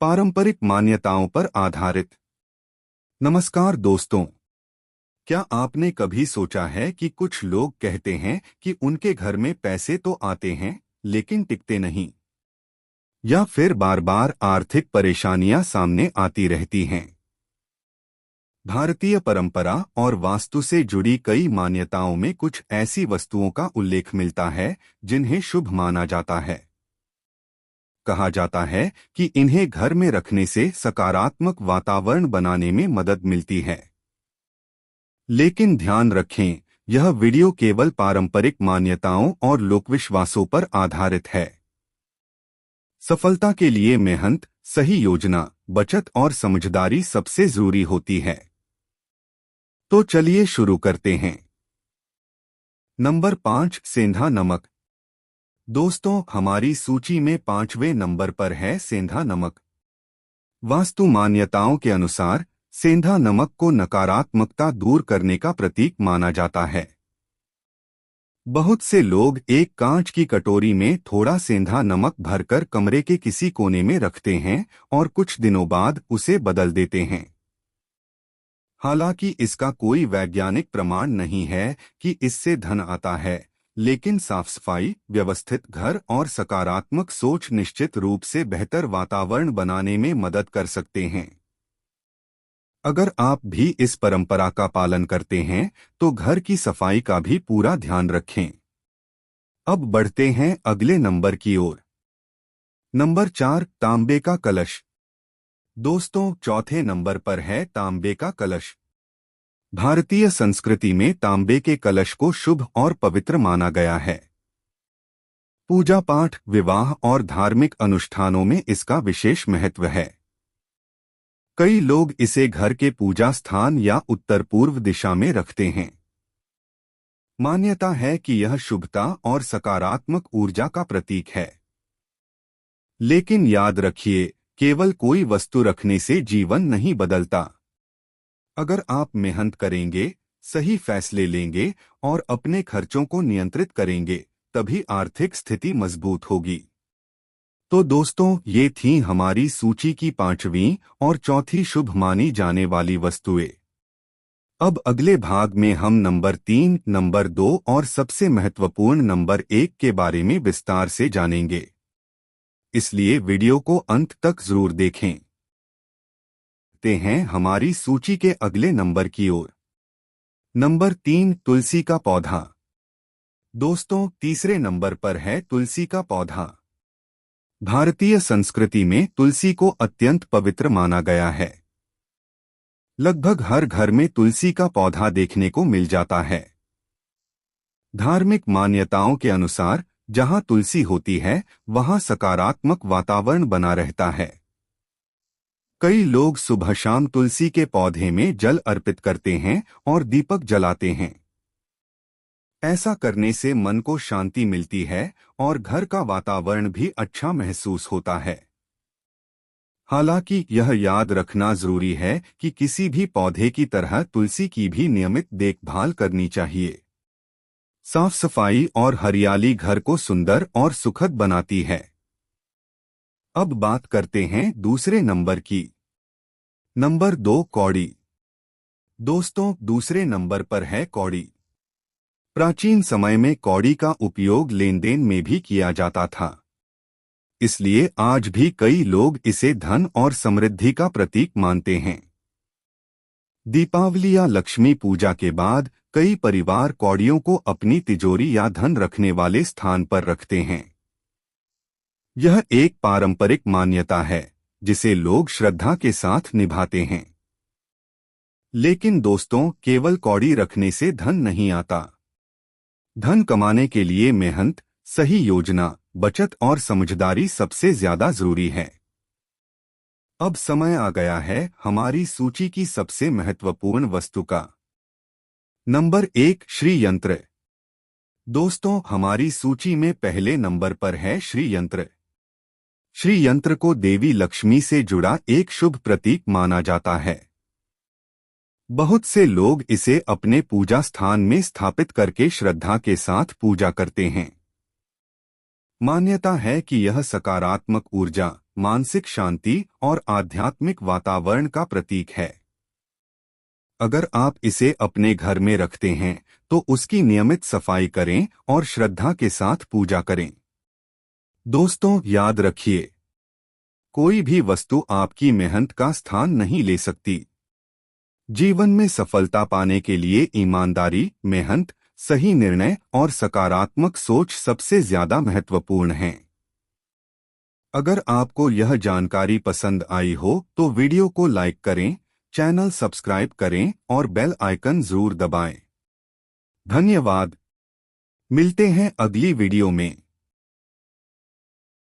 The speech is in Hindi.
पारंपरिक मान्यताओं पर आधारित। नमस्कार दोस्तों, क्या आपने कभी सोचा है कि कुछ लोग कहते हैं कि उनके घर में पैसे तो आते हैं लेकिन टिकते नहीं, या फिर बार बार आर्थिक परेशानियां सामने आती रहती हैं। भारतीय परंपरा और वास्तु से जुड़ी कई मान्यताओं में कुछ ऐसी वस्तुओं का उल्लेख मिलता है जिन्हें शुभ माना जाता है। कहा जाता है कि इन्हें घर में रखने से सकारात्मक वातावरण बनाने में मदद मिलती है। लेकिन ध्यान रखें, यह वीडियो केवल पारंपरिक मान्यताओं और लोकविश्वासों पर आधारित है। सफलता के लिए मेहनत, सही योजना, बचत और समझदारी सबसे जरूरी होती है। तो चलिए शुरू करते हैं। नंबर 5, सेंधा नमक। दोस्तों, हमारी सूची में 5वें नंबर पर है सेंधा नमक। वास्तु मान्यताओं के अनुसार सेंधा नमक को नकारात्मकता दूर करने का प्रतीक माना जाता है। बहुत से लोग एक कांच की कटोरी में थोड़ा सेंधा नमक भरकर कमरे के किसी कोने में रखते हैं और कुछ दिनों बाद उसे बदल देते हैं। हालांकि इसका कोई वैज्ञानिक प्रमाण नहीं है कि इससे धन आता है, लेकिन साफ सफाई, व्यवस्थित घर और सकारात्मक सोच निश्चित रूप से बेहतर वातावरण बनाने में मदद कर सकते हैं। अगर आप भी इस परंपरा का पालन करते हैं तो घर की सफाई का भी पूरा ध्यान रखें। अब बढ़ते हैं अगले नंबर की ओर। नंबर 4, तांबे का कलश। दोस्तों, चौथे नंबर पर है तांबे का कलश। भारतीय संस्कृति में तांबे के कलश को शुभ और पवित्र माना गया है। पूजा पाठ, विवाह और धार्मिक अनुष्ठानों में इसका विशेष महत्व है। कई लोग इसे घर के पूजा स्थान या उत्तर पूर्व दिशा में रखते हैं। मान्यता है कि यह शुभता और सकारात्मक ऊर्जा का प्रतीक है। लेकिन याद रखिए, केवल कोई वस्तु रखने से जीवन नहीं बदलता। अगर आप मेहनत करेंगे, सही फैसले लेंगे और अपने खर्चों को नियंत्रित करेंगे, तभी आर्थिक स्थिति मजबूत होगी। तो दोस्तों, ये थी हमारी सूची की 5वीं और चौथी शुभ मानी जाने वाली वस्तुएं। अब अगले भाग में हम नंबर 3, नंबर 2 और सबसे महत्वपूर्ण नंबर 1 के बारे में विस्तार से जानेंगे। इसलिए वीडियो को अंत तक जरूर देखें। ते हैं हमारी सूची के अगले नंबर की ओर। नंबर 3, तुलसी का पौधा। दोस्तों, तीसरे नंबर पर है तुलसी का पौधा। भारतीय संस्कृति में तुलसी को अत्यंत पवित्र माना गया है। लगभग हर घर में तुलसी का पौधा देखने को मिल जाता है। धार्मिक मान्यताओं के अनुसार जहां तुलसी होती है, वहां सकारात्मक वातावरण बना रहता है। कई लोग सुबह शाम तुलसी के पौधे में जल अर्पित करते हैं और दीपक जलाते हैं। ऐसा करने से मन को शांति मिलती है और घर का वातावरण भी अच्छा महसूस होता है। हालांकि यह याद रखना जरूरी है कि किसी भी पौधे की तरह तुलसी की भी नियमित देखभाल करनी चाहिए। साफ सफाई और हरियाली घर को सुंदर और सुखद बनाती है। अब बात करते हैं दूसरे नंबर की। नंबर 2, कौड़ी। दोस्तों, दूसरे नंबर पर है कौड़ी। प्राचीन समय में कौड़ी का उपयोग लेन देन में भी किया जाता था। इसलिए आज भी कई लोग इसे धन और समृद्धि का प्रतीक मानते हैं। दीपावली या लक्ष्मी पूजा के बाद कई परिवार कौड़ियों को अपनी तिजोरी या धन रखने वाले स्थान पर रखते हैं। यह एक पारंपरिक मान्यता है जिसे लोग श्रद्धा के साथ निभाते हैं। लेकिन दोस्तों, केवल कौड़ी रखने से धन नहीं आता। धन कमाने के लिए मेहनत, सही योजना, बचत और समझदारी सबसे ज्यादा जरूरी है। अब समय आ गया है हमारी सूची की सबसे महत्वपूर्ण वस्तु का। नंबर 1, श्री यंत्र। दोस्तों, हमारी सूची में पहले नंबर पर है श्री यंत्र। श्री यंत्र को देवी लक्ष्मी से जुड़ा एक शुभ प्रतीक माना जाता है। बहुत से लोग इसे अपने पूजा स्थान में स्थापित करके श्रद्धा के साथ पूजा करते हैं। मान्यता है कि यह सकारात्मक ऊर्जा, मानसिक शांति और आध्यात्मिक वातावरण का प्रतीक है। अगर आप इसे अपने घर में रखते हैं तो उसकी नियमित सफाई करें और श्रद्धा के साथ पूजा करें। दोस्तों, याद रखिए, कोई भी वस्तु आपकी मेहनत का स्थान नहीं ले सकती। जीवन में सफलता पाने के लिए ईमानदारी, मेहनत, सही निर्णय और सकारात्मक सोच सबसे ज्यादा महत्वपूर्ण हैं। अगर आपको यह जानकारी पसंद आई हो तो वीडियो को लाइक करें, चैनल सब्सक्राइब करें और बेल आइकन जरूर दबाएं। धन्यवाद। मिलते हैं अगली वीडियो में।